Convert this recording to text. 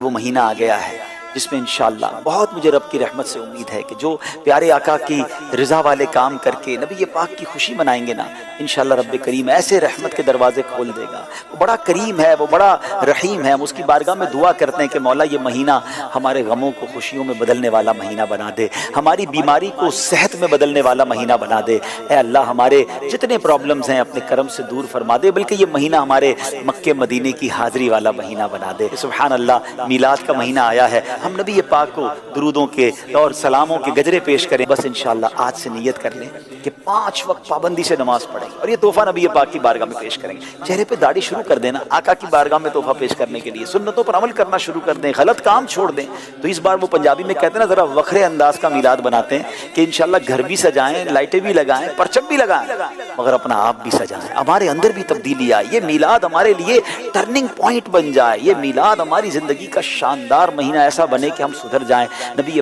وہ مہینہ آ گیا ہے جس میں انشاءاللہ بہت مجھے رب کی رحمت سے امید ہے کہ جو پیارے آقا کی رضا والے کام کر کے نبی پاک کی خوشی منائیں گے نا، انشاءاللہ رب کریم ایسے رحمت کے دروازے کھول دے گا۔ وہ بڑا کریم ہے، وہ بڑا رحیم ہے۔ ہم اس کی بارگاہ میں دعا کرتے ہیں کہ مولا یہ مہینہ ہمارے غموں کو خوشیوں میں بدلنے والا مہینہ بنا دے، ہماری بیماری کو صحت میں بدلنے والا مہینہ بنا دے۔ اے اللہ ہمارے جتنے پرابلمز ہیں اپنے کرم سے دور فرما دے، بلکہ یہ مہینہ ہمارے مکے مدینے کی حاضری والا مہینہ بنا دے۔ سبحان اللہ، میلاد کا مہینہ آیا ہے، ہم نبی پاک کو درودوں کے اور سلاموں کے گجرے پیش کریں۔ بس انشاءاللہ آج سے نیت کر لیں کہ 5 وقت پابندی سے نماز پڑھیں اور یہ تحفہ نبی پاک کی بارگاہ میں پیش کریں گے۔ چہرے پہ داڑھی شروع کر دینا آقا کی بارگاہ میں تحفہ پیش کرنے کے لیے، سنتوں پر عمل کرنا شروع کر دیں، غلط کام چھوڑ دیں۔ تو اس بار وہ پنجابی میں کہتے ہیں نا، ذرا وکھرے انداز کا میلاد بناتے ہیں کہ انشاءاللہ گھر بھی سجائیں، لائٹیں بھی لگائیں، پرچم بھی لگائیں، مگر اپنا آپ بھی سجائیں، ہمارے اندر بھی تبدیلی آئے۔ یہ میلاد ہمارے لیے ٹرننگ پوائنٹ بن جائے، یہ میلاد ہماری زندگی کا شاندار مہینہ ایسا بنے کہ ہم سدھر جائیں۔ نبی